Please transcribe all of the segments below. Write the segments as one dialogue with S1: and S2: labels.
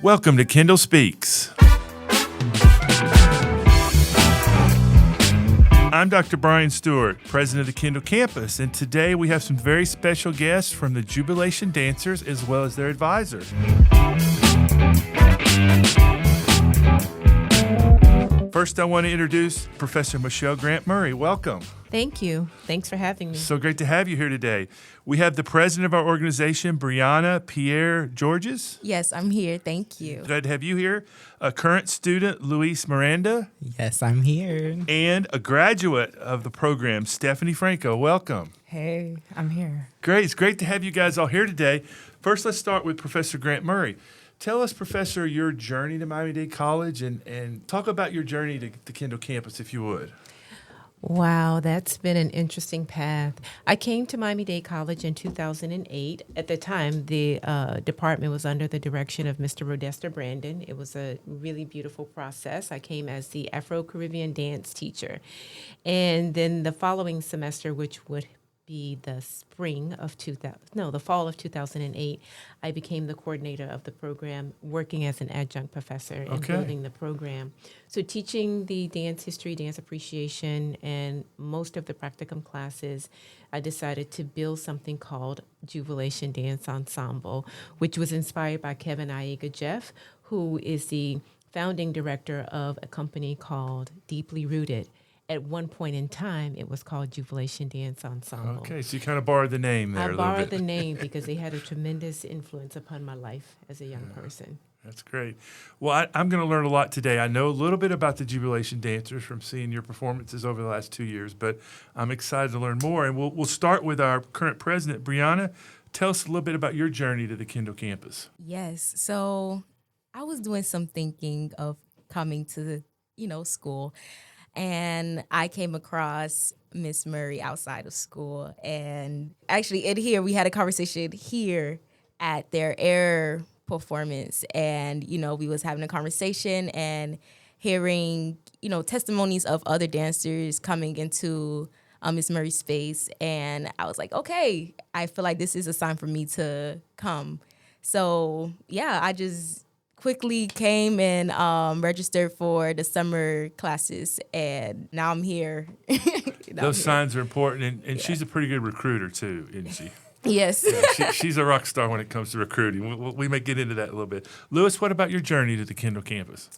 S1: Welcome to Kendall Speaks. I'm Dr. Brian Stewart, president of the Kendall campus, and today we have some very special guests from the Jubilation dancers as well as their advisor. First, I want to introduce Professor Michelle Grant Murray. Welcome.
S2: Thank you. Thanks for having me.
S1: So great to have you here today. We have the president of our organization, Brianna Pierre Georges.
S3: Yes, I'm here. Thank you.
S1: Glad to have you here. A current student, Luis Miranda.
S4: Yes, I'm here.
S1: And a graduate of the program, Stephanie Franco. Welcome.
S5: Hey, I'm here.
S1: Great. It's great to have you guys all here today. First, let's start with Professor Grant Murray. Tell us, Professor, your journey to Miami-Dade College and talk about your journey to the Kendall campus, if you would.
S2: Wow, that's been an interesting path. I came to Miami-Dade College in 2008. At the time, the department was under the direction of Mr. Rodester Brandon. It was a really beautiful process. I came as the Afro-Caribbean dance teacher. And then the following semester, which would be the fall of 2008, I became the coordinator of the program, working as an adjunct professor and building the program. So teaching the dance history, dance appreciation, and most of the practicum classes, I decided to build something called Jubilation Dance Ensemble, which was inspired by Kevin Aiga Jeff, who is the founding director of a company called Deeply Rooted. At one point in time, it was called Jubilation Dance Ensemble.
S1: Okay, so you kind of borrowed the name there a little bit.
S2: I borrowed the name because they had a tremendous influence upon my life as a young person.
S1: That's great. Well, I'm going to learn a lot today. I know a little bit about the Jubilation dancers from seeing your performances over the last 2 years, but I'm excited to learn more. And we'll start with our current president, Brianna. Tell us a little bit about your journey to the Kendall campus.
S3: Yes. So I was doing some thinking of coming to school. And I came across Miss Murray outside of school. And actually, we had a conversation here at their air performance. And, we was having a conversation and hearing, testimonies of other dancers coming into Miss Murray's space. And I was like, okay, I feel like this is a sign for me to come. So, yeah, I just quickly came and registered for the summer classes, and now I'm here.
S1: Those signs are important, and she's a pretty good recruiter too, isn't she?
S3: Yes.
S1: Yeah, she's a rock star when it comes to recruiting. We may get into that a little bit. Louis, what about your journey to the Kendall campus?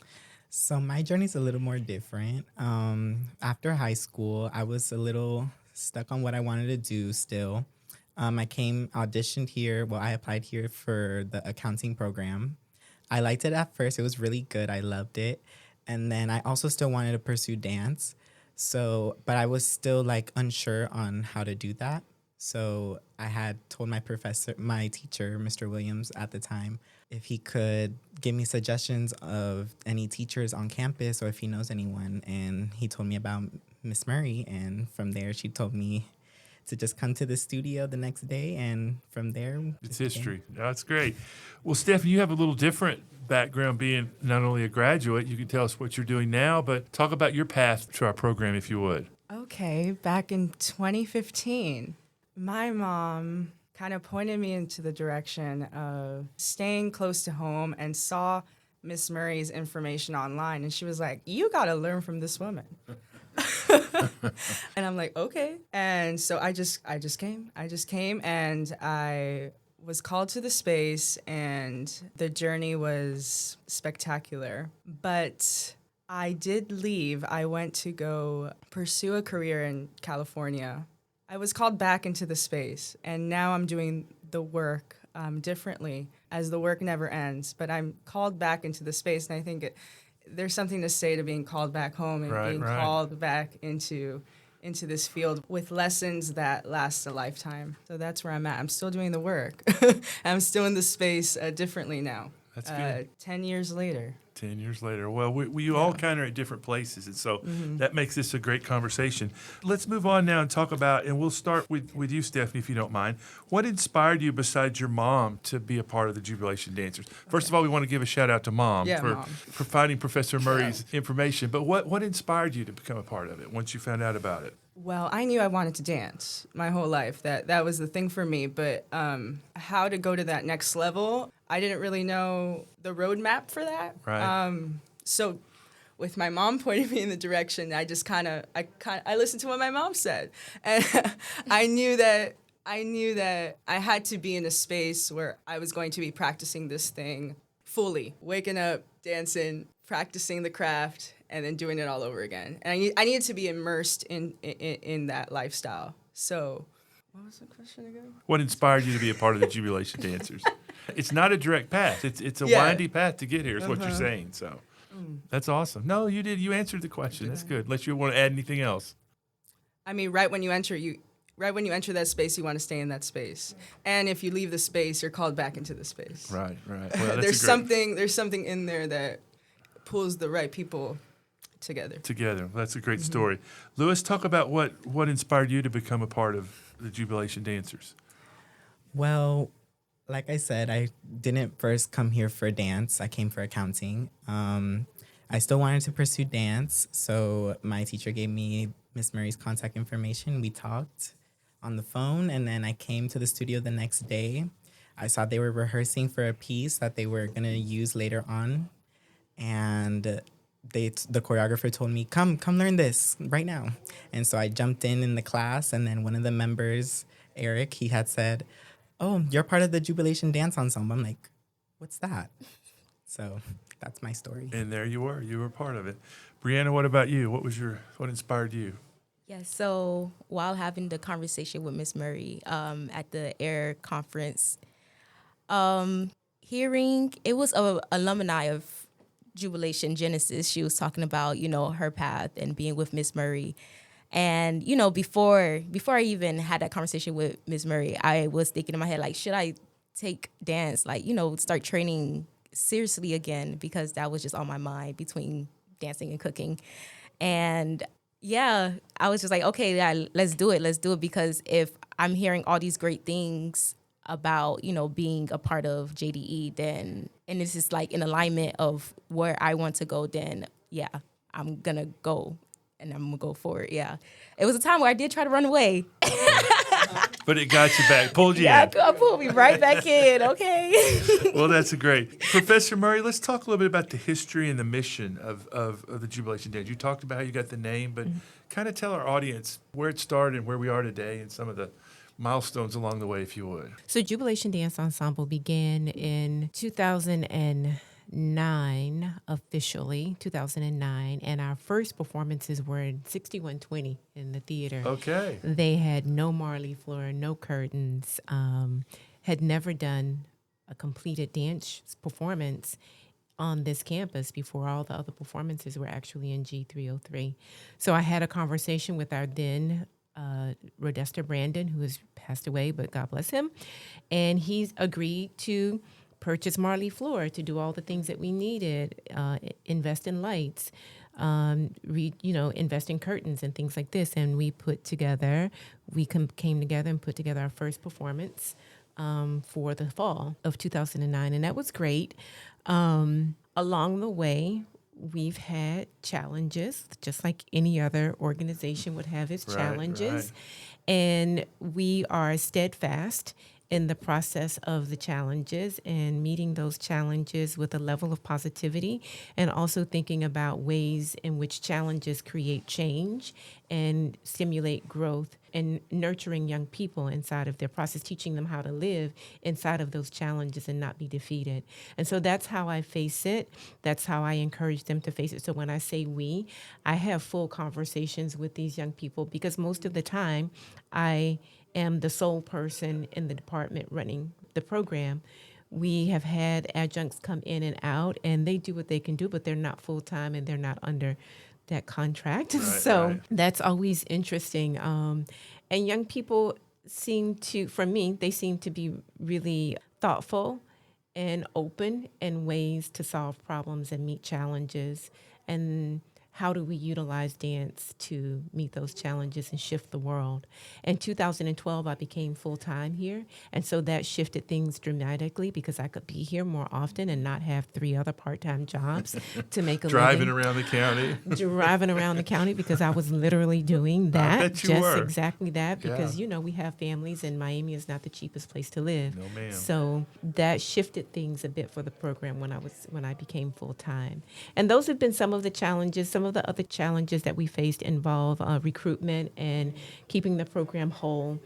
S4: So my journey's a little more different. After high school, I was a little stuck on what I wanted to do still. I auditioned here. Well, I applied here for the accounting program. I liked it at first. It was really good. I loved it. And then I also still wanted to pursue dance. But I was still unsure on how to do that. So I had told my teacher, Mr. Williams at the time, if he could give me suggestions of any teachers on campus or if he knows anyone. And he told me about Miss Murray. And from there, she told me to just come to the studio the next day, and from there...
S1: It's history. That's great. Well, Stephanie, you have a little different background being not only a graduate. You can tell us what you're doing now, but talk about your path to our program, if you would.
S5: Okay, back in 2015, my mom kind of pointed me into the direction of staying close to home and saw Miss Murray's information online, and she was like, you got to learn from this woman. And I'm like, okay. And so I just came and I was called to the space, and the journey was spectacular. But I did leave. I went to go pursue a career in California. I was called back into the space, and now I'm doing the work differently, as the work never ends. But I'm called back into the space, and I think there's something to say to being called back home and being called back into this field with lessons that last a lifetime. So that's where I'm at. I'm still doing the work. I'm still in the space differently now.
S1: That's good.
S5: 10 years later.
S1: 10 years later. Well, we all kind of are at different places, and so that makes this a great conversation. Let's move on now and talk about, and we'll start with you, Stephanie, if you don't mind. What inspired you besides your mom to be a part of the Jubilation Dancers? First of all, we want to give a shout out to Mom for providing Professor Murray's information, but what inspired you to become a part of it once you found out about it?
S5: Well, I knew I wanted to dance my whole life. That was the thing for me. But how to go to that next level, I didn't really know the roadmap for that.
S1: Right.
S5: So with my mom pointing me in the direction, I just I listened to what my mom said, and I knew that I had to be in a space where I was going to be practicing this thing fully, waking up, dancing, practicing the craft, and then doing it all over again. And I needed to be immersed in that lifestyle. So, what was the question again?
S1: What inspired you to be a part of the Jubilation Dancers? It's not a direct path. It's a
S5: Yeah.
S1: windy path to get here, is what you're saying. So that's awesome. No, you did. You answered the question. That's good. Unless you want to add anything else.
S5: I mean, right when you enter that space, you want to stay in that space. And if you leave the space, you're called back into the space.
S1: Right. Well, that's
S5: There's
S1: a great,
S5: something in there that pulls the right people together.
S1: That's a great story. Lewis, talk about what inspired you to become a part of the Jubilation Dancers.
S4: Well, like I said, I didn't first come here for dance. I came for accounting. I still wanted to pursue dance, so my teacher gave me Miss Murray's contact information. We talked on the phone, and then I came to the studio the next day. I saw they were rehearsing for a piece that they were going to use later on, and the choreographer told me, come learn this right now. And so I jumped in the class, and then one of the members, Eric, he had said, "Oh, you're part of the Jubilation Dance Ensemble." I'm like, "What's that?" So that's my story.
S1: And there you were. You were part of it. Brianna, what about you? What inspired you?
S3: Yeah, so while having the conversation with Miss Murray at the AIR conference, hearing, it was a alumni of Jubilation Genesis. She was talking about, her path and being with Miss Murray. And, before I even had that conversation with Miss Murray, I was thinking in my head, like, should I take dance, like, start training seriously again? Because that was just on my mind between dancing and cooking. And yeah, I was just like, okay, yeah, let's do it. Because if I'm hearing all these great things about, being a part of JDE, then, and this is like in alignment of where I want to go, then yeah, I'm going to go. And I'm going to go for it, yeah. It was a time where I did try to run away.
S1: But it got you back, pulled you
S3: Yeah,
S1: in.
S3: pulled me right back in, okay?
S1: Well, that's great. Professor Murray, let's talk a little bit about the history and the mission of the Jubilation Dance. You talked about how you got the name, but kind of tell our audience where it started and where we are today and some of the milestones along the way, if you would.
S2: So Jubilation Dance Ensemble began in 2009, officially, 2009, and our first performances were in 6120 in the theater.
S1: Okay.
S2: They had no Marley floor, no curtains, had never done a completed dance performance on this campus before. All the other performances were actually in G303. So I had a conversation with our then Rodesta Brandon, who has passed away, but God bless him. And he's agreed to purchase Marley floor to do all the things that we needed, invest in lights, invest in curtains and things like this. And we came together and put together our first performance for the fall of 2009. And that was great. Along the way, we've had challenges, just like any other organization would have its challenges.
S1: Right.
S2: And we are steadfast in the process of the challenges and meeting those challenges with a level of positivity, and also thinking about ways in which challenges create change and stimulate growth, and nurturing young people inside of their process, teaching them how to live inside of those challenges and not be defeated. And so that's how I face it. That's how I encourage them to face it. So when I say we, I have full conversations with these young people, because most of the time I am the sole person in the department running the program. We have had adjuncts come in and out, and they do what they can do, but they're not full-time and they're not under that contract. That's always interesting. And young people seem to be really thoughtful and open in ways to solve problems and meet challenges. And how do we utilize dance to meet those challenges and shift the world? In 2012, I became full-time here, and so that shifted things dramatically because I could be here more often and not have 3 other part-time jobs to make a
S1: Driving
S2: living.
S1: around the county.
S2: Driving around the county because I was literally doing that.
S1: bet you
S2: just
S1: were.
S2: exactly that because,
S1: Yeah.
S2: you know, we have families and Miami is not the cheapest place to live.
S1: No, ma'am.
S2: So that shifted things a bit for the program when I became full-time. And those have been some of the challenges. Some of the other challenges that we faced involve recruitment and keeping the program whole.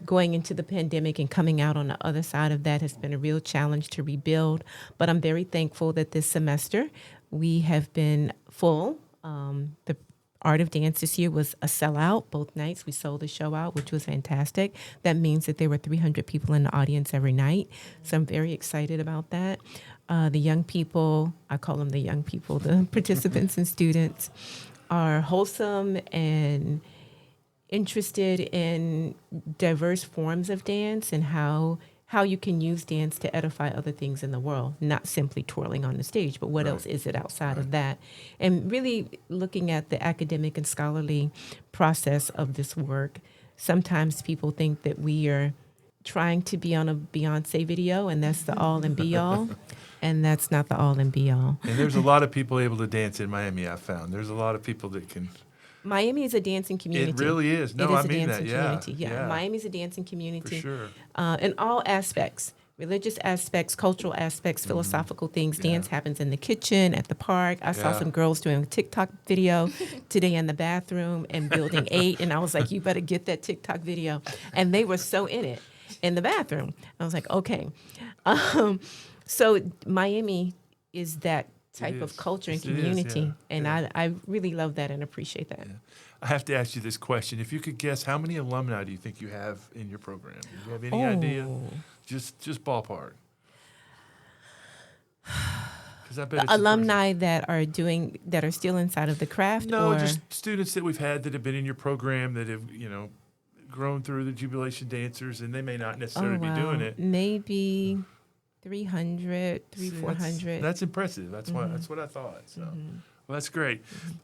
S2: Going into the pandemic and coming out on the other side of that has been a real challenge to rebuild. But I'm very thankful that this semester we have been full. The Art of Dance this year was a sellout. Both nights we sold the show out, which was fantastic. That means that there were 300 people in the audience every night. So I'm very excited about that. The young people, I call them the young people, the participants and students, are wholesome and interested in diverse forms of dance and how you can use dance to edify other things in the world, not simply twirling on the stage, but what else is it outside of that? And really looking at the academic and scholarly process of this work. Sometimes people think that we are trying to be on a Beyonce video and that's the all and be all. And that's not the all and be all.
S1: And there's a lot of people able to dance in Miami, I've found. There's a lot of people that can.
S2: Miami is a dancing community.
S1: It really is. No,
S2: it is
S1: I mean
S2: a
S1: that.
S2: dancing
S1: Yeah.
S2: community. Yeah. Miami's a dancing community.
S1: For sure.
S2: In all aspects. Religious aspects, cultural aspects, philosophical things. Dance happens in the kitchen, at the park. I saw
S1: Yeah.
S2: some girls doing a TikTok video today in the bathroom in Building 8, and I was like, you better get that TikTok video. And they were so in it in the bathroom. I was like, okay. So Miami is that type of
S1: is.
S2: culture and
S1: Yes, it is,
S2: community,
S1: yeah.
S2: and
S1: Yeah.
S2: I really love that and appreciate that.
S1: I have to ask you this question. If you could guess, how many alumni do you think you have in your program? Do you have any idea?
S2: Oh.
S1: Just ballpark. Because I bet
S2: The
S1: it's
S2: alumni that are still inside of the craft,
S1: No,
S2: or
S1: just students that we've had that have been in your program that have, grown through the Jubilation dancers, and they may not necessarily be doing it.
S2: Maybe 300,
S1: See,
S2: 400.
S1: That's impressive. That's what I thought. So, well, that's great.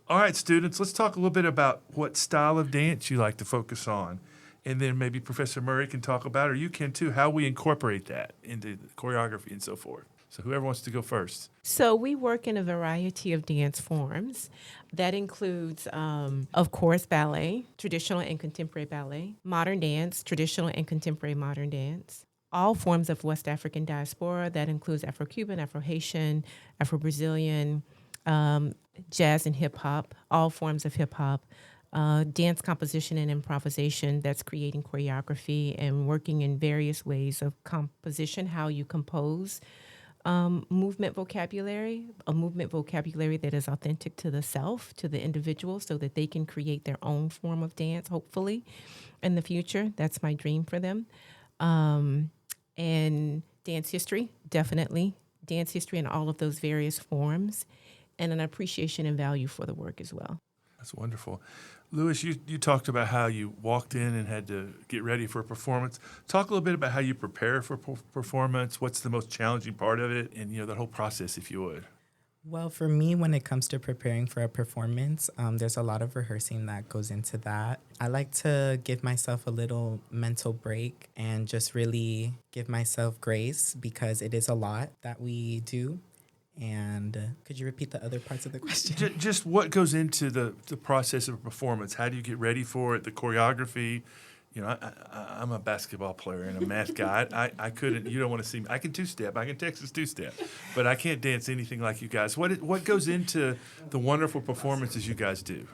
S1: All right, students, let's talk a little bit about what style of dance you like to focus on, and then maybe Professor Murray can talk about, or you can too, how we incorporate that into the choreography and so forth. So, whoever wants to go first.
S2: So we work in a variety of dance forms. That includes, of course, ballet, traditional and contemporary ballet, modern dance, traditional and contemporary modern dance, all forms of West African diaspora. That includes Afro-Cuban, Afro-Haitian, Afro-Brazilian, jazz and hip-hop, all forms of hip-hop, dance composition and improvisation. That's creating choreography and working in various ways of composition, how you compose. Movement vocabulary, a movement vocabulary that is authentic to the self, to the individual, so that they can create their own form of dance, hopefully, in the future. That's my dream for them. And dance history, definitely. Dance history in all of those various forms, and an appreciation and value for the work as well.
S1: That's wonderful. Louis, you talked about how you walked in and had to get ready for a performance. Talk a little bit about how you prepare for performance. What's the most challenging part of it, and that whole process, if you would.
S4: Well, for me, when it comes to preparing for a performance, there's a lot of rehearsing that goes into that. I like to give myself a little mental break and just really give myself grace because it is a lot that we do. And could you repeat the other parts of the question?
S1: Just what goes into the process of a performance? How do you get ready for it? The choreography. I'm a basketball player and a math guy. I couldn't. You don't want to see me. I can two-step. I can Texas two-step, but I can't dance anything like you guys. What goes into the wonderful performances you guys do?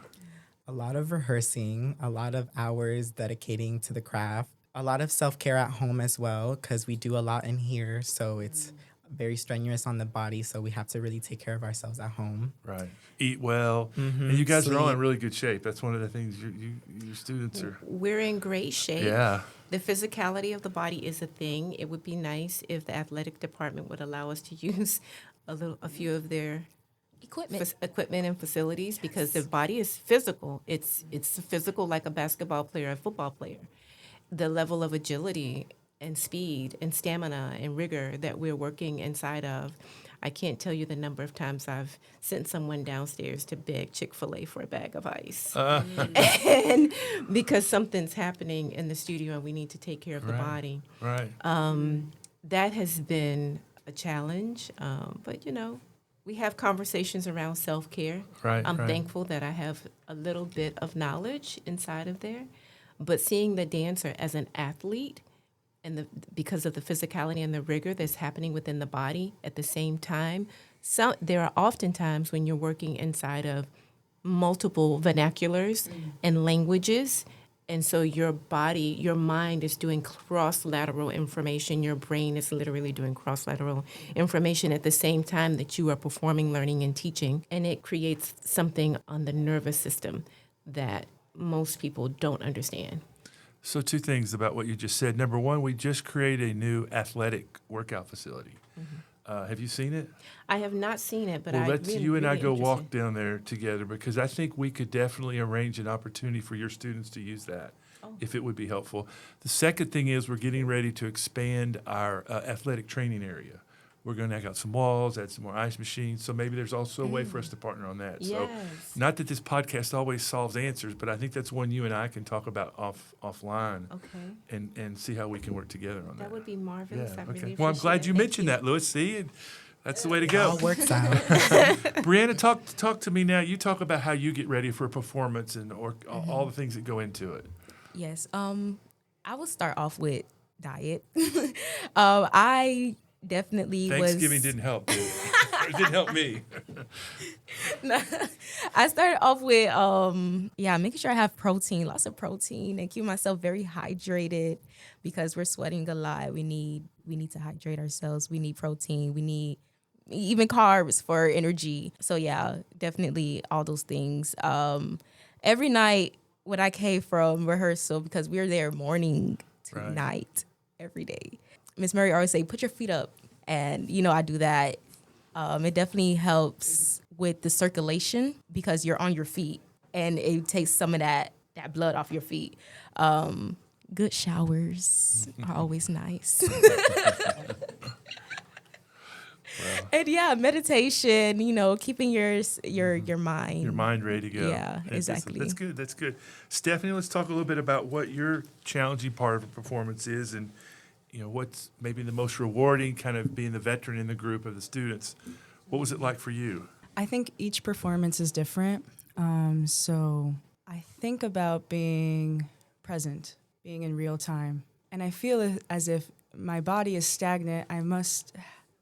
S4: A lot of rehearsing, a lot of hours dedicating to the craft, a lot of self-care at home as well because we do a lot in here, so it's very strenuous on the body, so we have to really take care of ourselves at home.
S1: Right. Eat well. And you guys are all in
S4: Sleep.
S1: really good shape. That's one of the things your students are.
S2: We're in great shape.
S1: Yeah.
S2: The physicality of the body is a thing. It would be nice if the athletic department would allow us to use a few of their equipment and facilities because the body is physical. It's physical like a basketball player, a football player. The level of agility and speed and stamina and rigor that we're working inside of. I can't tell you the number of times I've sent someone downstairs to beg Chick-fil-A for a bag of ice. And because something's happening in the studio and we need to take care of the body.
S1: Right.
S2: That has been a challenge, but we have conversations around self-care.
S1: Right,
S2: I'm
S1: right.
S2: thankful that I have a little bit of knowledge inside of there, but seeing the dancer as an athlete and because of the physicality and the rigor that's happening within the body at the same time, there are often times when you're working inside of multiple vernaculars and languages. And so your body, your mind is doing cross-lateral information. Your brain is literally doing cross-lateral information at the same time that you are performing, learning, and teaching. And it creates something on the nervous system that most people don't understand.
S1: So 2 things about what you just said. Number one, we just created a new athletic workout facility. Have you seen it?
S2: I have not seen it, but
S1: Well, let's you and I
S2: really
S1: go walk
S2: interested.
S1: down there together, because I think we could definitely arrange an opportunity for your students to use that, if it would be helpful. The second thing is we're getting ready to expand our athletic training area. We're going to knock out some walls, add some more ice machines, so maybe there's also a way for us to partner on that. So,
S2: Yes.
S1: not that this podcast always solves answers, but I think that's one you and I can talk about offline
S2: Okay.
S1: and see how we can work together on that.
S2: That would be marvelous. I really
S1: Well, I'm glad
S2: appreciate
S1: you
S2: it.
S1: mentioned that, Louis. See, and that's the way to go.
S4: All works out.
S1: Brianna, talk to me now. You talk about how you get ready for a performance and all the things that go into it.
S3: Yes. I will start off with diet. I definitely
S1: Thanksgiving didn't help, did it? It didn't help me.
S3: I started off with making sure I have protein, lots of protein, and keep myself very hydrated because we're sweating a lot. We need to hydrate ourselves. We need protein. We need even carbs for energy. So yeah, definitely all those things. Every night when I came from rehearsal, because we were there morning to night every day, Miss Murray always say, "Put your feet up," and I do that. It definitely helps with the circulation because you're on your feet, and it takes some of that blood off your feet. Good showers are always nice. And yeah, meditation, keeping your mind.
S1: Your mind ready to go.
S3: Yeah, exactly.
S1: That's good. That's good. Stephanie, let's talk a little bit about what your challenging part of a performance is, and what's maybe the most rewarding, kind of being the veteran in the group of the students. What was it like for you?
S5: I think each performance is different. So I think about being present, being in real time. And I feel as if my body is stagnant, I must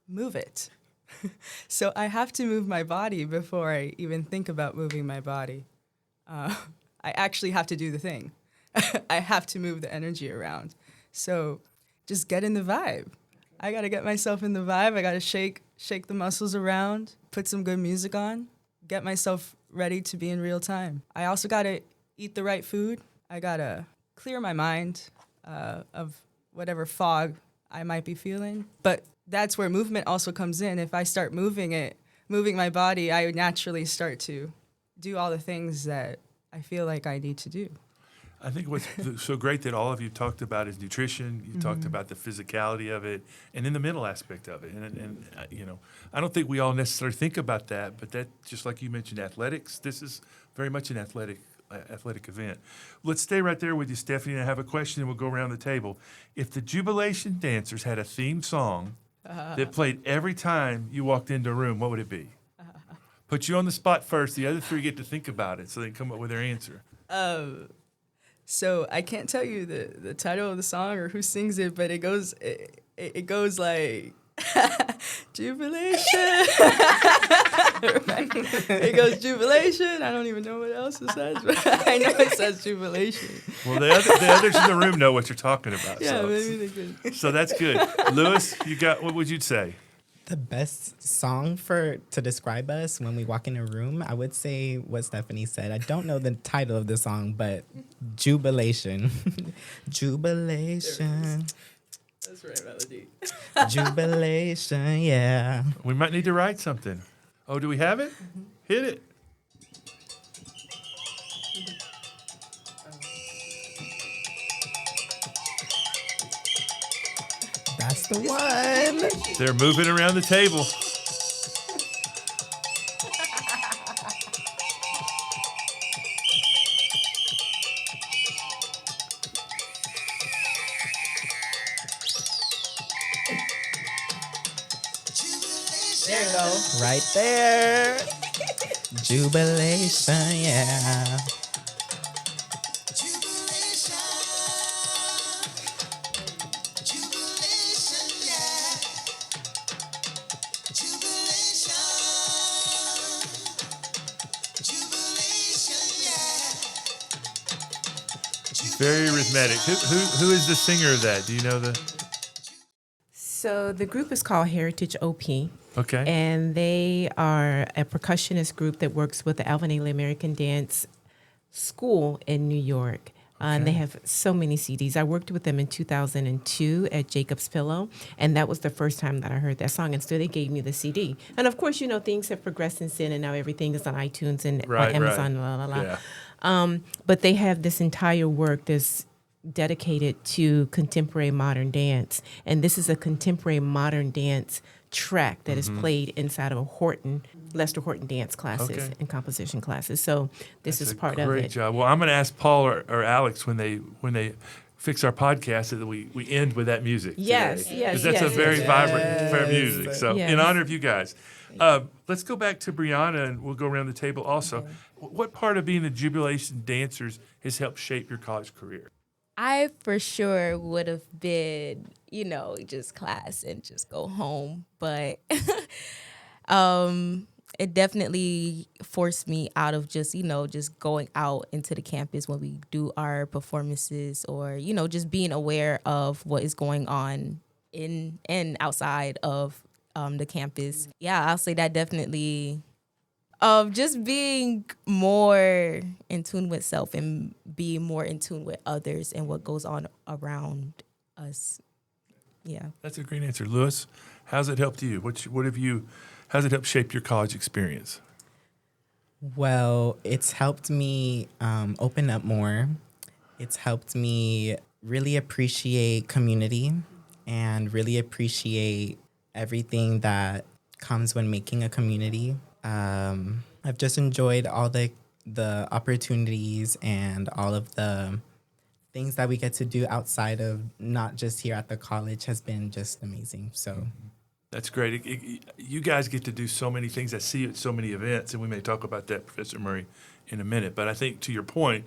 S5: move it. So I have to move my body before I even think about moving my body. I actually have to do the thing. I have to move the energy around. So just get in the vibe. I got to get myself in the vibe. I got to shake the muscles around, put some good music on, get myself ready to be in real time. I also got to eat the right food. I got to clear my mind of whatever fog I might be feeling. But that's where movement also comes in. If I start moving my body, I would naturally start to do all the things that I feel like I need to do.
S1: I think what's so great that all of you talked about is nutrition. You talked about the physicality of it, and then the mental aspect of it. And I don't think we all necessarily think about that, but that, just like you mentioned, athletics. This is very much an athletic event. Let's stay right there with you, Stephanie. And I have a question, and we'll go around the table. If the Jubilation dancers had a theme song that played every time you walked into a room, what would it be? Put you on the spot first. The other 3 get to think about it, so they can come up with their answer.
S5: So I can't tell you the title of the song or who sings it, but it goes like Jubilation. It goes Jubilation. I don't even know what else it says, but I know it says Jubilation.
S1: Well, the others in the room know what you're talking about.
S5: Yeah,
S1: so,
S5: maybe they could.
S1: So that's good. Louis, what would you say?
S4: The best song to describe us when we walk in a room, I would say what Stephanie said. I don't know the title of the song, but Jubilation. Jubilation.
S5: That's right, Melody.
S4: Jubilation, yeah.
S1: We might need to write something. Oh, do we have it? Hit it.
S4: That's the one.
S1: They're moving around the table.
S5: There you go.
S4: Right there. Jubilation, yeah.
S1: Very rhythmic. Who is the singer of that? Do you know the?
S2: So the group is called Heritage OP.
S1: Okay.
S2: And they are a percussionist group that works with the Alvin Ailey American Dance School in New York. And they have so many CDs. I worked with them in 2002 at Jacob's Pillow, and that was the first time that I heard that song. And so they gave me the CD. And of course, you know, things have progressed since then, and now everything is on iTunes and on Amazon, la la la.
S1: Yeah.
S2: But they have this entire work that's dedicated to contemporary modern dance. And this is a contemporary modern dance track that is played inside of Lester Horton dance classes and composition classes. So this is part of it.
S1: Great job. Well, I'm going to ask Paul or Alex when they fix our podcast that we end with that music.
S2: Yes,
S1: today.
S2: yes,
S1: 'Cause that's
S2: yes,
S1: a very
S2: yes.
S1: vibrant, fair music. So
S2: Yes.
S1: in honor of you guys, let's go back to Brianna and we'll go around the table also.
S3: Okay.
S1: What part of being the Jubilation dancers has helped shape your college career?
S3: I for sure would have been, you know, just class and just go home. But it definitely forced me out of just, you know, just going out into the campus when we do our performances or, you know, just being aware of what is going on in and outside of the campus. Yeah, I'll say that definitely just being more in tune with self and being more in tune with others and what goes on around us. Yeah.
S1: That's a great answer. Lewis, how's it helped you? How's it helped shape your college experience?
S4: Well, it's helped me open up more. It's helped me really appreciate community and really appreciate everything that comes when making a community. I've just enjoyed all the opportunities and all of the things that we get to do outside of not just here at the college has been just amazing. So
S1: That's great. You guys get to do so many things. I see you at so many events, and we may talk about that, Professor Murray, in a minute. But I think to your point,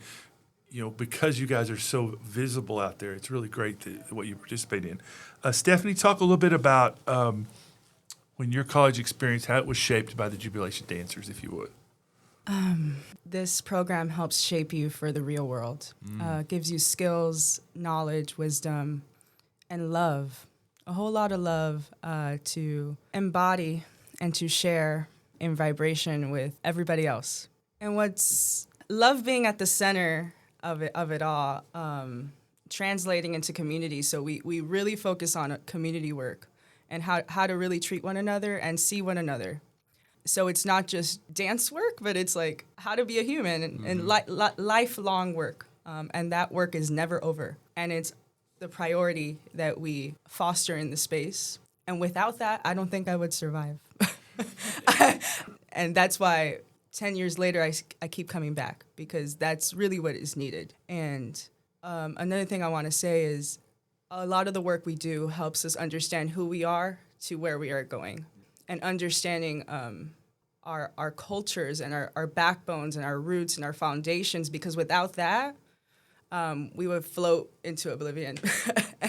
S1: you know, because you guys are so visible out there, it's really great what you participate in. Stephanie, talk a little bit about when your college experience, how it was shaped by the Jubilation dancers, if you would.
S5: This program helps shape you for the real world. Gives you skills, knowledge, wisdom, and love. A whole lot of love to embody and to share in vibration with everybody else. And what's love being at the center of it all, translating into community. So we really focus on community work and how to really treat one another and see one another. So it's not just dance work, but it's like how to be a human and lifelong work. And that work is never over. And it's the priority that we foster in the space. And without that, I don't think I would survive. And that's why 10 years later, I keep coming back because that's really what is needed. And another thing I want to say is a lot of the work we do helps us understand who we are to where we are going and understanding our cultures and our backbones and our roots and our foundations, because without that, we would float into oblivion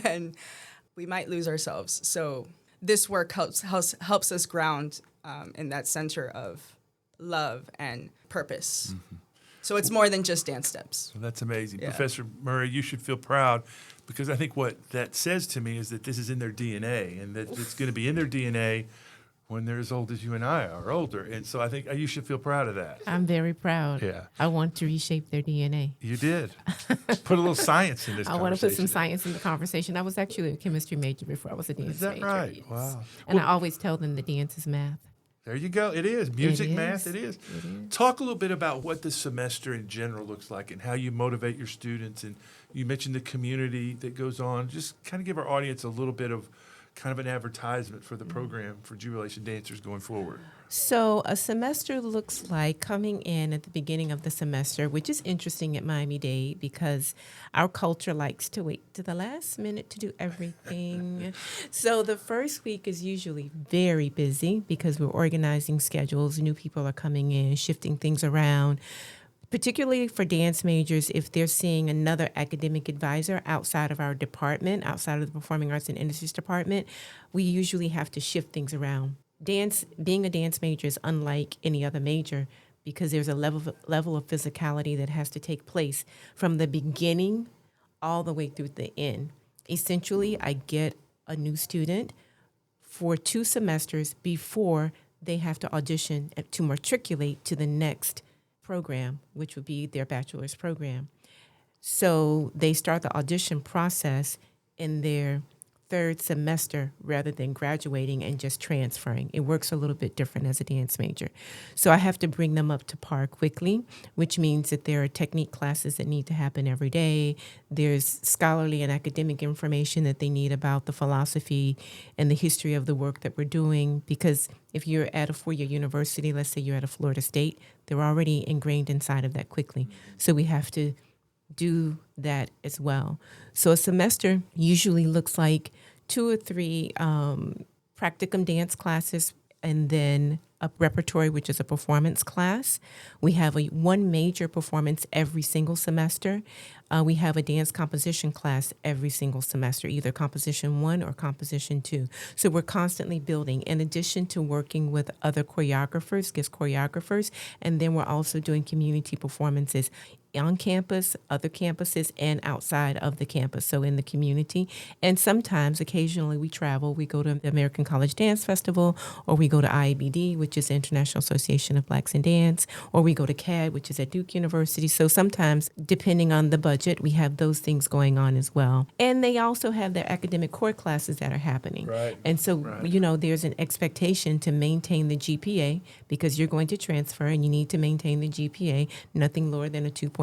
S5: and we might lose ourselves. So this work helps us ground in that center of love and purpose. Mm-hmm. So it's more than just dance steps.
S1: Well, that's amazing.
S5: Yeah.
S1: Professor Murray, you should feel proud because I think what that says to me is that this is in their DNA and that it's going to be in their DNA when they're as old as you and I are, or older. And so I think you should feel proud of that.
S2: I'm very proud.
S1: Yeah.
S2: I want to reshape their DNA.
S1: You did. Put a little science in this
S2: I
S1: conversation.
S2: want to put some science in the conversation. I was actually a chemistry major before I was a dance major.
S1: Is that right?
S2: Yes.
S1: Wow.
S2: And I always tell them the dance is math.
S1: There you go. It is. Music,
S2: It is.
S1: math, it is.
S2: It is.
S1: Talk a little bit about what the semester in general looks like and how you motivate your students. And you mentioned the community that goes on. Just kind of give our audience a little bit of kind of an advertisement for the program for Jubilation dancers going forward?
S2: So a semester looks like coming in at the beginning of the semester, which is interesting at Miami-Dade because our culture likes to wait to the last minute to do everything. So the first week is usually very busy because we're organizing schedules. New people are coming in, shifting things around. Particularly for dance majors, if they're seeing another academic advisor outside of our department, outside of the Performing Arts and Industries department, we usually have to shift things around. Being a dance major is unlike any other major because there's a level of physicality that has to take place from the beginning all the way through the end. Essentially, I get a new student for 2 semesters before they have to audition to matriculate to the next program, which would be their bachelor's program. So they start the audition process in their 3rd semester rather than graduating and just transferring. It works a little bit different as a dance major. So I have to bring them up to par quickly, which means that there are technique classes that need to happen every day. There's scholarly and academic information that they need about the philosophy and the history of the work that we're doing. Because if you're at a 4-year university, let's say you're at a Florida State, they're already ingrained inside of that quickly. So we have to do that as well. So a semester usually looks like 2 or 3 practicum dance classes and then a repertory, which is a performance class. We have one major performance every single semester. We have a dance composition class every single semester, either composition 1 or composition 2. So we're constantly building, in addition to working with other choreographers, guest choreographers, and then we're also doing community performances on campus, other campuses, and outside of the campus, so in the community. And sometimes, occasionally, we travel. We go to the American College Dance Festival, or we go to IABD, which is the International Association of Blacks in Dance, or we go to CAD, which is at Duke University. So sometimes, depending on the budget, we have those things going on as well. And they also have their academic core classes that are happening.
S1: Right.
S2: And so, there's an expectation to maintain the GPA because you're going to transfer and you need to maintain the GPA, nothing lower than a 2.9.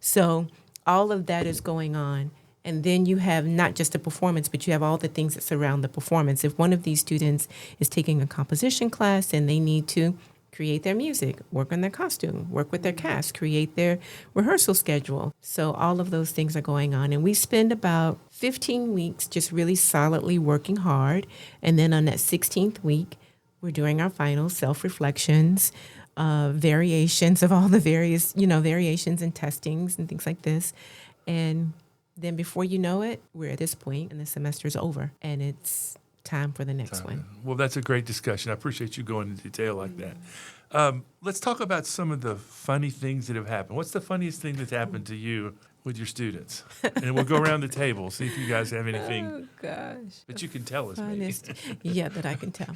S2: So all of that is going on. And then you have not just a performance, but you have all the things that surround the performance. If one of these students is taking a composition class and they need to create their music, work on their costume, work with their cast, create their rehearsal schedule. So all of those things are going on. And we spend about 15 weeks just really solidly working hard. And then on that 16th week, we're doing our final self-reflections, variations of all the various, variations and testings and things like this. And then before you know it, we're at this point and the semester's over and it's time for the next one.
S1: Well, that's a great discussion. I appreciate you going into detail like that. Let's talk about some of the funny things that have happened. What's the funniest thing that's happened to you with your students? And we'll go around the table, see if you guys have anything.
S2: Oh, gosh.
S1: But you can tell us, maybe.
S2: Funniest. Yeah, that I can tell.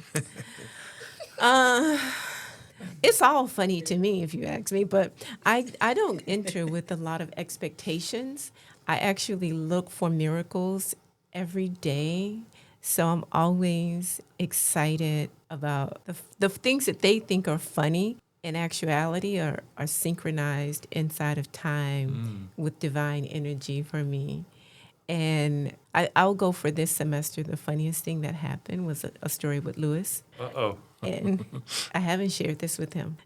S2: It's all funny to me, if you ask me, but I don't enter with a lot of expectations. I actually look for miracles every day. So I'm always excited about the things that they think are funny. In actuality, are synchronized inside of time with divine energy for me. And I'll go for this semester. The funniest thing that happened was a story with Lewis.
S1: Uh-oh.
S2: And I haven't shared this with him.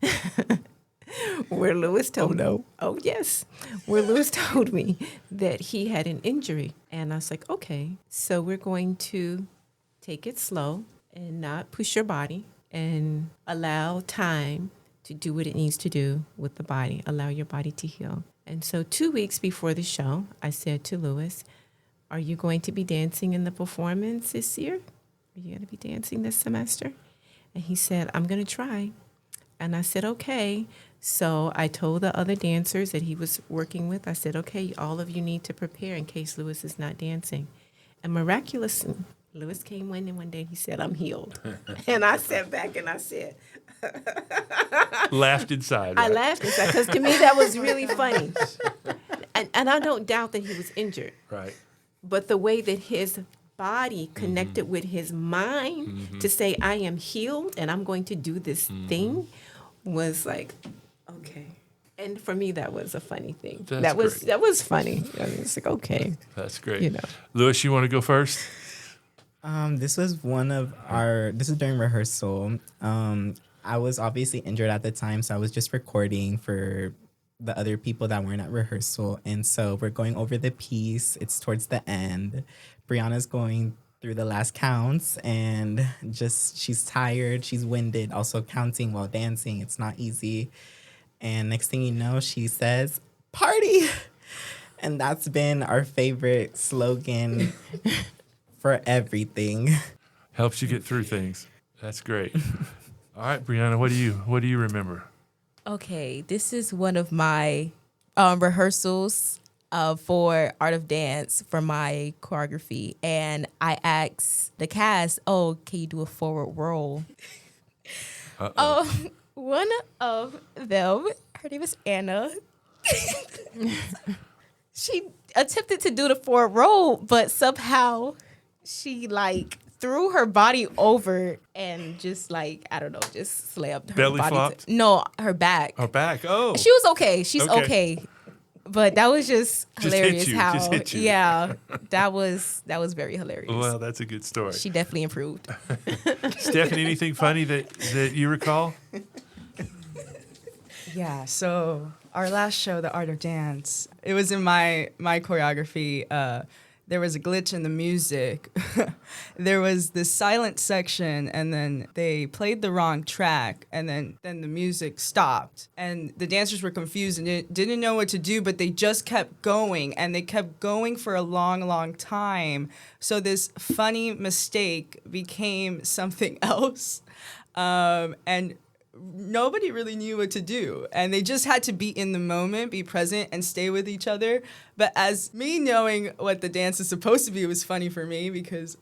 S2: Where Lewis told me, oh yes, where Lewis told me that he had an injury. And I was like, okay, so we're going to take it slow and not push your body and allow time to do what it needs to do with the body, allow your body to heal. And so 2 weeks before the show, I said to Lewis, are you going to be dancing in the performance this year? Are you going to be dancing this semester? And he said, I'm going to try. And I said, okay. So I told the other dancers that he was working with, I said, okay, all of you need to prepare in case Lewis is not dancing. And miraculously, Lewis came in and one day he said, I'm healed. And I sat back and I said,
S1: Laughed inside.
S2: I
S1: Right?
S2: laughed inside because to me that was really funny. And I don't doubt that he was injured.
S1: Right.
S2: But the way that his body connected with his mind to say, I am healed and I'm going to do this thing was like, okay. And for me, that was a funny thing.
S1: That's
S2: That was funny. I mean, it's like, okay.
S1: That's great.
S2: You know.
S1: Lewis, you want to go first?
S4: This was this is during rehearsal. I was obviously injured at the time, so I was just recording for the other people that weren't at rehearsal. And so we're going over the piece. It's towards the end. Brianna's going through the last counts and just she's tired, she's winded, also counting while dancing. It's not easy. And next thing you know, she says, "Party." And that's been our favorite slogan for everything.
S1: Helps you get through things. That's great. All right, Brianna, what do you remember?
S3: Okay, this is one of my rehearsals for Art of Dance for my choreography. And I asked the cast, "Oh, can you do a forward roll?" One of them, her name is Anna. She attempted to do the forward roll, but somehow she threw her body over and just I don't know, just slammed her
S1: Belly
S3: body.
S1: flopped?
S3: No, her back.
S1: Her back. Oh.
S3: She was okay. She's
S1: Okay.
S3: okay. But that was just
S1: Just hit
S3: hilarious
S1: you.
S3: how
S1: Just hit you.
S3: Yeah, that was very hilarious.
S1: Well, that's a good story.
S3: She definitely improved.
S1: Stephanie, anything funny that you recall?
S5: Yeah, so our last show, The Art of Dance, it was in my choreography. There was a glitch in the music. There was this silent section, and then they played the wrong track, and then the music stopped. And the dancers were confused and didn't know what to do, but they just kept going, and they kept going for a long, long time. So this funny mistake became something else. And nobody really knew what to do, and they just had to be in the moment, be present, and stay with each other. But as me knowing what the dance is supposed to be was funny for me because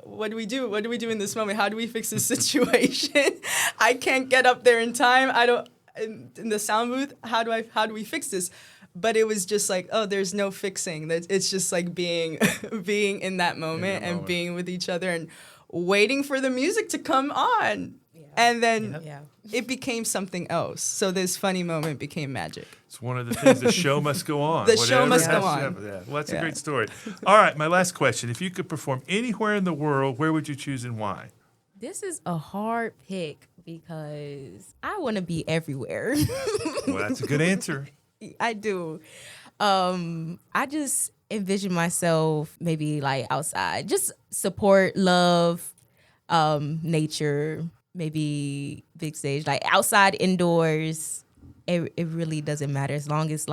S5: what do we do? What do we do in this moment? How do we fix this situation? I can't get up there in time. I don't in the sound booth. How do we fix this? But it was just there's no fixing. It's just being being in that moment and being with each other and waiting for the music to come on. And then it became something else. So this funny moment became magic.
S1: It's one of the things. The show must go on.
S5: The show must
S1: Whatever
S5: go
S1: has to
S5: on.
S1: happen. Yeah. Well, that's a great story. All right, my last question. If you could perform anywhere in the world, where would you choose and why?
S3: This is a hard pick because I want to be everywhere.
S1: Well, that's a good answer.
S3: I do. I just envision myself maybe outside, just support, love, nature, maybe big stage, outside, indoors. It really doesn't matter as long as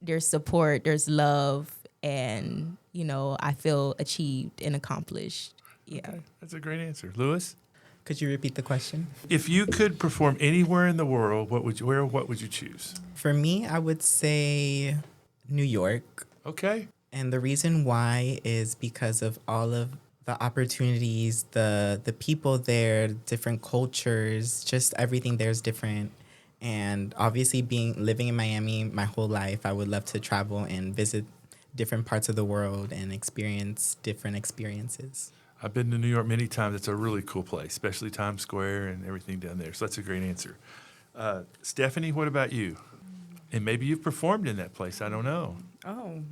S3: there's support, there's love, and I feel achieved and accomplished. Yeah.
S1: Okay, that's a great answer. Lewis?
S4: Could you repeat the question?
S1: If you could perform anywhere in the world, what would you choose?
S4: For me, I would say New York.
S1: Okay.
S4: And the reason why is because of all of the opportunities, the people there, different cultures, just everything there is different. And obviously living in Miami my whole life, I would love to travel and visit different parts of the world and experience different experiences.
S1: I've been to New York many times. It's a really cool place, especially Times Square and everything down there. So that's a great answer. Stephanie, what about you? And maybe you've performed in that place. I don't know.
S5: Oh.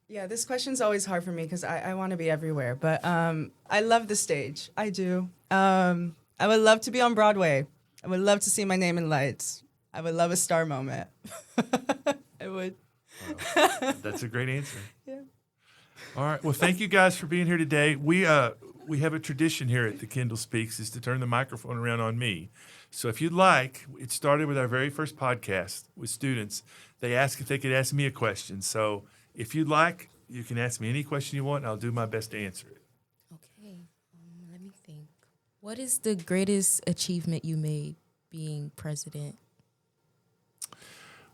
S5: Yeah, this question's always hard for me because I want to be everywhere. But I love the stage. I do. I would love to be on Broadway. I would love to see my name in lights. I would love a star moment. I would.
S1: Wow. That's a great answer.
S5: Yeah.
S1: All right. Well, thank you guys for being here today. We have a tradition here at the Kendall Speaks is to turn the microphone around on me. So if you'd like, it started with our very first podcast with students. They asked if they could ask me a question. So if you'd like, you can ask me any question you want, and I'll do my best to answer it.
S3: Okay. Let me think. What is the greatest achievement you made being president?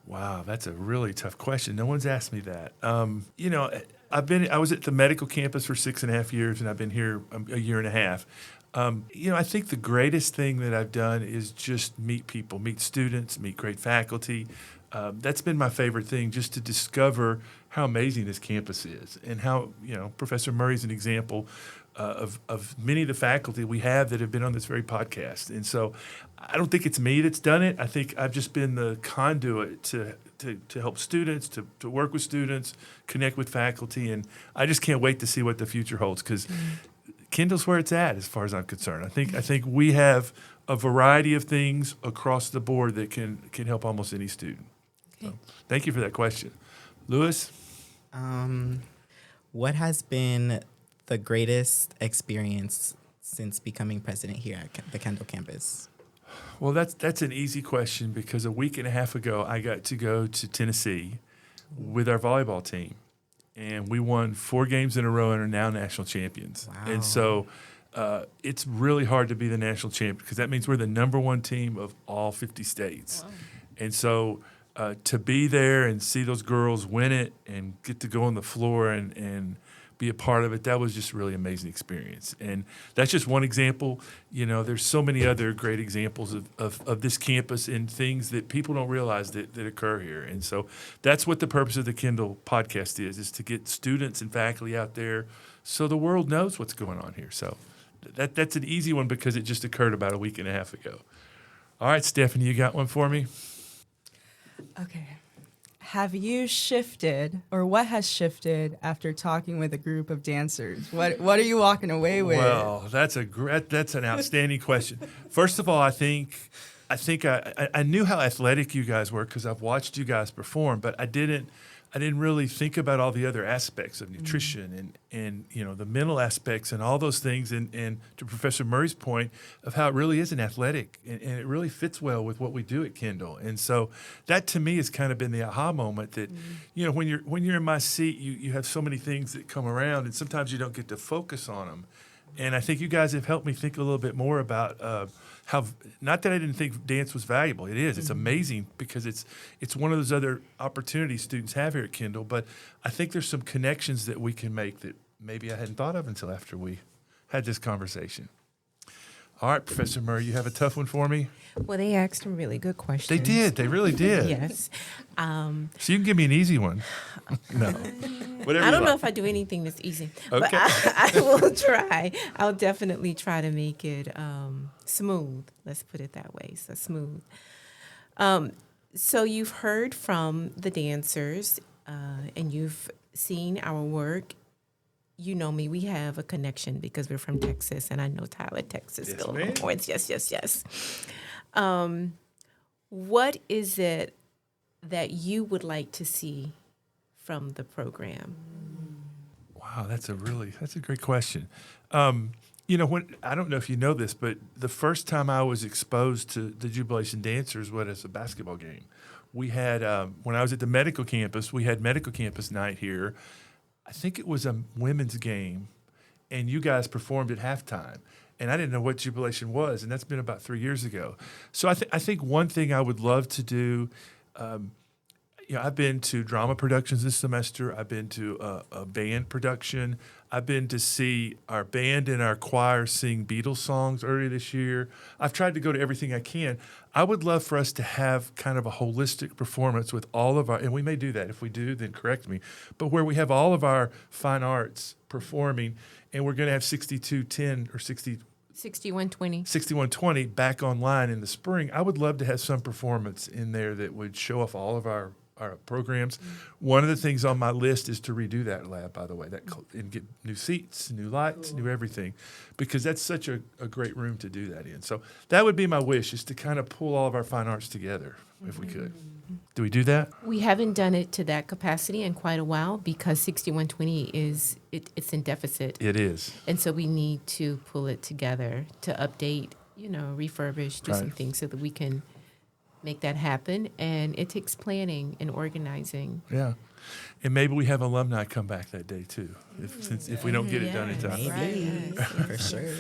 S1: Wow, that's a really tough question. No one's asked me that. I was at the medical campus for 6.5 years, and I've been here a year and a half. I think the greatest thing that I've done is just meet people, meet students, meet great faculty. That's been my favorite thing, just to discover how amazing this campus is and how, Professor Murray's an example of many of the faculty we have that have been on this very podcast. And so I don't think it's me that's done it. I think I've just been the conduit to help students, to work with students, connect with faculty. And I just can't wait to see what the future holds because Kendall's where it's at as far as I'm concerned. I think we have a variety of things across the board that can help almost any student. So, thank you for that question. Lewis?
S4: What has been the greatest experience since becoming president here at the Kendall campus?
S1: Well, that's an easy question because a week and a half ago, I got to go to Tennessee with our volleyball team. And we won 4 games in a row and are now national champions.
S4: Wow.
S1: And so it's really hard to be the national champion because that means we're the number 1 team of all 50 states. Wow. And so to be there and see those girls win it and get to go on the floor and be a part of it, that was just a really amazing experience. And that's just one example. You know, there's so many other great examples of this campus and things that people don't realize that occur here. And so that's what the purpose of the Kendall podcast is to get students and faculty out there so the world knows what's going on here. So that's an easy one because it just occurred about a week and a half ago. All right, Stephanie, you got one for me?
S5: Okay. Have you shifted, or what has shifted after talking with a group of dancers? What are you walking away with?
S1: Well, that's an outstanding question. First of all, I think I knew how athletic you guys were because I've watched you guys perform, but I didn't really think about all the other aspects of nutrition and you know the mental aspects and all those things and to Professor Murray's point of how it really is an athletic and it really fits well with what we do at Kendall. And so that to me has kind of been the aha moment that you know when you're in my seat you have so many things that come around and sometimes you don't get to focus on them. And I think you guys have helped me think a little bit more about how, not that I didn't think dance was valuable. It is. It's amazing because it's one of those other opportunities students have here at Kendall. But I think there's some connections that we can make that maybe I hadn't thought of until after we had this conversation. All right, Professor Murray, you have a tough one for me?
S2: Well, they asked some really good questions.
S1: They did. They really did.
S2: Yes.
S1: So you can give me an easy one. No. Whatever
S2: I don't
S1: you
S2: know
S1: like.
S2: if I do anything that's easy,
S1: Okay.
S2: but I will try. I'll definitely try to make it smooth. Let's put it that way. So smooth. So you've heard from the dancers and you've seen our work. You know me, we have a connection because we're from Texas, and I know Tyler, Texas.
S1: Yes,
S2: Go
S1: ma'am.
S2: Horns. Yes. What is it that you would like to see from the program?
S1: Wow, that's a great question. You know, I don't know if you know this, but the first time I was exposed to the Jubilation dancers was a basketball game. We had, when I was at the medical campus, we had medical campus night here. I think it was a women's game, and you guys performed at halftime. And I didn't know what Jubilation was, and that's been about 3 years ago. So I think one thing I would love to do, you know, I've been to drama productions this semester. I've been to a band production. I've been to see our band and our choir sing Beatles songs earlier this year. I've tried to go to everything I can. I would love for us to have kind of a holistic performance with all of our, and we may do that. If we do, then correct me. But where we have all of our fine arts performing, and we're going to have 6210 or 6120 back online in the spring. I would love to have some performance in there that would show off all of our programs. One of the things on my list is to redo that lab, by the way, and get new seats, new lights, new everything, because that's such a great room to do that in. So that would be my wish, is to kind of pull all of our fine arts together if we could. Do we do that?
S2: We haven't done it to that capacity in quite a while because 6120 it's in deficit.
S1: It is.
S2: And so we need to pull it together to update, refurbish, do some
S1: Right.
S2: things so that we can make that happen. And it takes planning and organizing.
S1: Yeah. And maybe we have alumni come back that day too, if we don't get it done in time.
S4: Maybe, for sure.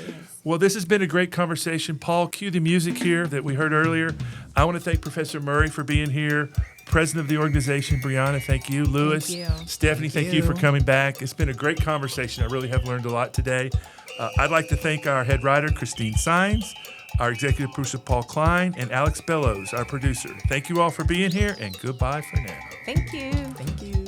S1: Well, this has been a great conversation. Paul, cue the music here that we heard earlier. I want to thank Professor Murray for being here. President of the organization, Brianna, thank you. Lewis,
S3: you.
S1: Stephanie, thank you for coming back. It's been a great conversation. I really have learned a lot today. I'd like to thank our head writer, Christine Sines, our executive producer, Paul Klein, and Alex Bellows, our producer. Thank you all for being here, and goodbye for now.
S2: Thank you.
S4: Thank you.